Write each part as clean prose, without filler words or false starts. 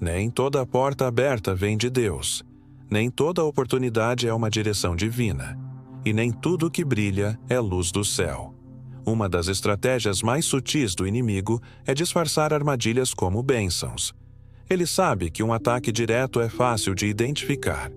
Nem toda porta aberta vem de Deus. Nem toda oportunidade é uma direção divina. E nem tudo que brilha é luz do céu. Uma das estratégias mais sutis do inimigo é disfarçar armadilhas como bênçãos. Ele sabe que um ataque direto é fácil de identificar.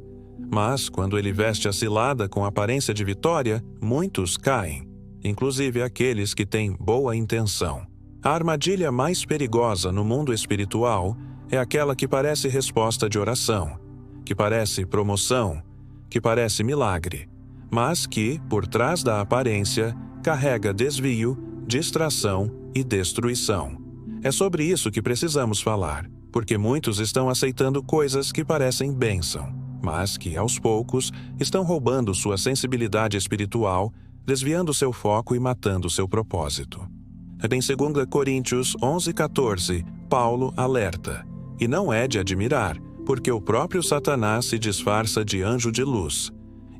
Mas, quando ele veste a cilada com aparência de vitória, muitos caem, inclusive aqueles que têm boa intenção. A armadilha mais perigosa no mundo espiritual é aquela que parece resposta de oração, que parece promoção, que parece milagre, mas que, por trás da aparência, carrega desvio, distração e destruição. É sobre isso que precisamos falar, porque muitos estão aceitando coisas que parecem bênção, mas que, aos poucos, estão roubando sua sensibilidade espiritual, desviando seu foco e matando seu propósito. Em 2 Coríntios 11:14, Paulo alerta, e não é de admirar, porque o próprio Satanás se disfarça de anjo de luz.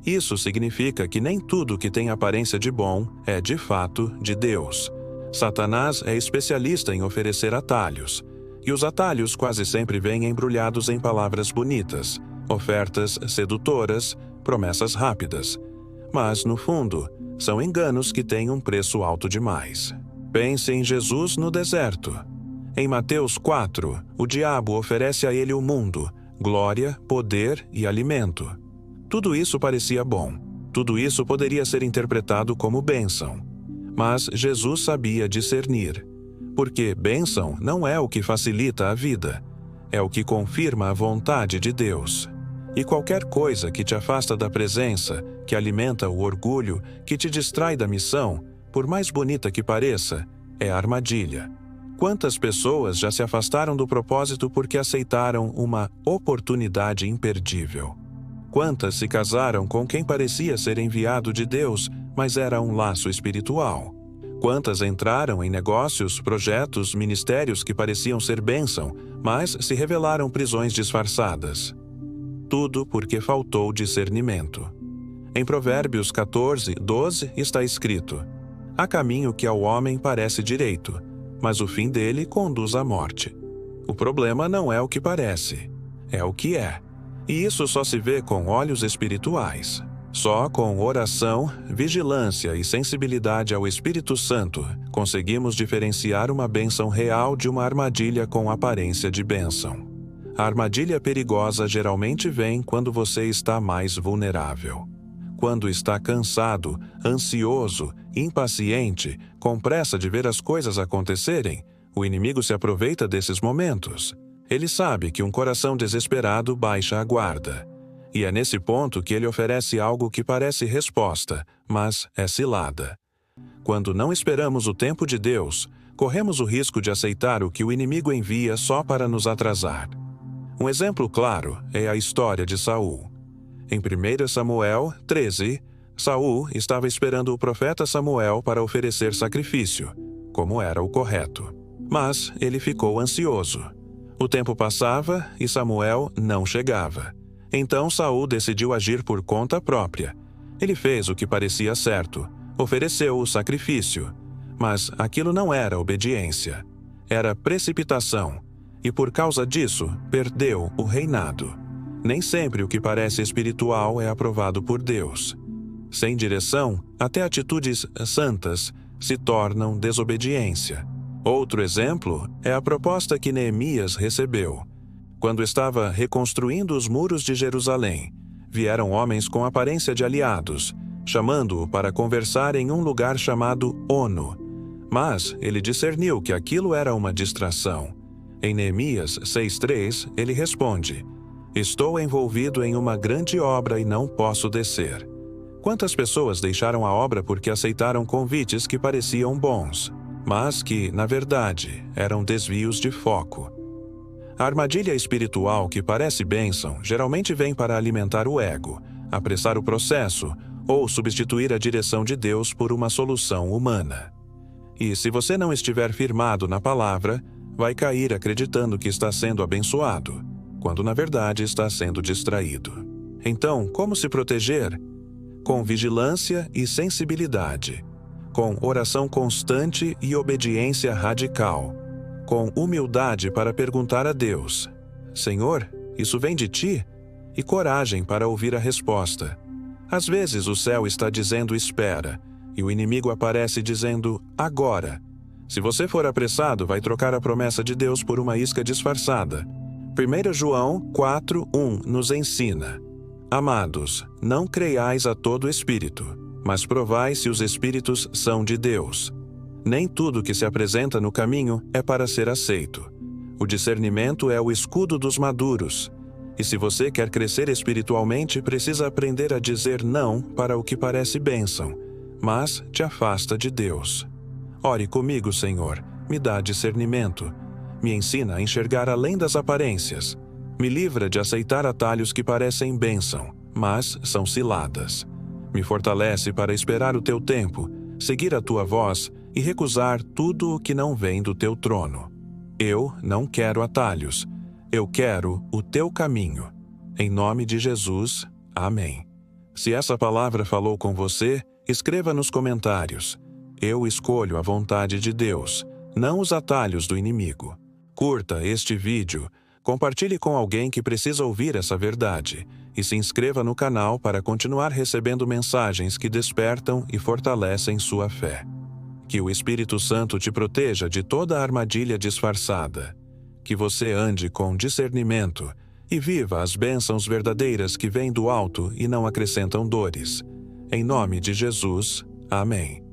Isso significa que nem tudo que tem aparência de bom é, de fato, de Deus. Satanás é especialista em oferecer atalhos, e os atalhos quase sempre vêm embrulhados em palavras bonitas, ofertas sedutoras, promessas rápidas. Mas, no fundo, são enganos que têm um preço alto demais. Pense em Jesus no deserto. Em Mateus 4, o diabo oferece a ele o mundo, glória, poder e alimento. Tudo isso parecia bom. Tudo isso poderia ser interpretado como bênção. Mas Jesus sabia discernir. Porque bênção não é o que facilita a vida, é o que confirma a vontade de Deus. E qualquer coisa que te afasta da presença, que alimenta o orgulho, que te distrai da missão, por mais bonita que pareça, é armadilha. Quantas pessoas já se afastaram do propósito porque aceitaram uma oportunidade imperdível? Quantas se casaram com quem parecia ser enviado de Deus, mas era um laço espiritual? Quantas entraram em negócios, projetos, ministérios que pareciam ser bênção, mas se revelaram prisões disfarçadas? Tudo porque faltou discernimento. Em Provérbios 14:12 está escrito: há caminho que ao homem parece direito, mas o fim dele conduz à morte. O problema não é o que parece, é o que é. E isso só se vê com olhos espirituais. Só com oração, vigilância e sensibilidade ao Espírito Santo conseguimos diferenciar uma bênção real de uma armadilha com aparência de bênção. A armadilha perigosa geralmente vem quando você está mais vulnerável. Quando está cansado, ansioso, impaciente, com pressa de ver as coisas acontecerem, o inimigo se aproveita desses momentos. Ele sabe que um coração desesperado baixa a guarda. E é nesse ponto que ele oferece algo que parece resposta, mas é cilada. Quando não esperamos o tempo de Deus, corremos o risco de aceitar o que o inimigo envia só para nos atrasar. Um exemplo claro é a história de Saul. Em 1 Samuel 13, Saul estava esperando o profeta Samuel para oferecer sacrifício, como era o correto. Mas ele ficou ansioso. O tempo passava e Samuel não chegava. Então Saul decidiu agir por conta própria. Ele fez o que parecia certo, ofereceu o sacrifício. Mas aquilo não era obediência, era precipitação. E por causa disso, perdeu o reinado. Nem sempre o que parece espiritual é aprovado por Deus. Sem direção, até atitudes santas se tornam desobediência. Outro exemplo é a proposta que Neemias recebeu. Quando estava reconstruindo os muros de Jerusalém, vieram homens com aparência de aliados, chamando-o para conversar em um lugar chamado Ono. Mas ele discerniu que aquilo era uma distração. Em Neemias 6:3, ele responde: estou envolvido em uma grande obra e não posso descer. Quantas pessoas deixaram a obra porque aceitaram convites que pareciam bons, mas que, na verdade, eram desvios de foco? A armadilha espiritual que parece bênção geralmente vem para alimentar o ego, apressar o processo ou substituir a direção de Deus por uma solução humana. E se você não estiver firmado na palavra, vai cair acreditando que está sendo abençoado, quando na verdade está sendo distraído. Então, como se proteger? Com vigilância e sensibilidade, com oração constante e obediência radical, com humildade para perguntar a Deus: Senhor, isso vem de ti? E coragem para ouvir a resposta. Às vezes o céu está dizendo espera, e o inimigo aparece dizendo agora. Se você for apressado, vai trocar a promessa de Deus por uma isca disfarçada. 1 João 4:1 nos ensina: Amados, não creiais a todo espírito, mas provai se os espíritos são de Deus. Nem tudo que se apresenta no caminho é para ser aceito. O discernimento é o escudo dos maduros. E se você quer crescer espiritualmente, precisa aprender a dizer não para o que parece bênção, mas te afasta de Deus. Ore comigo, Senhor, me dá discernimento. Me ensina a enxergar além das aparências. Me livra de aceitar atalhos que parecem bênção, mas são ciladas. Me fortalece para esperar o teu tempo, seguir a tua voz e recusar tudo o que não vem do teu trono. Eu não quero atalhos. Eu quero o teu caminho. Em nome de Jesus, amém. Se essa palavra falou com você, escreva nos comentários: eu escolho a vontade de Deus, não os atalhos do inimigo. Curta este vídeo, compartilhe com alguém que precisa ouvir essa verdade e se inscreva no canal para continuar recebendo mensagens que despertam e fortalecem sua fé. Que o Espírito Santo te proteja de toda a armadilha disfarçada. Que você ande com discernimento e viva as bênçãos verdadeiras que vêm do alto e não acrescentam dores. Em nome de Jesus, amém.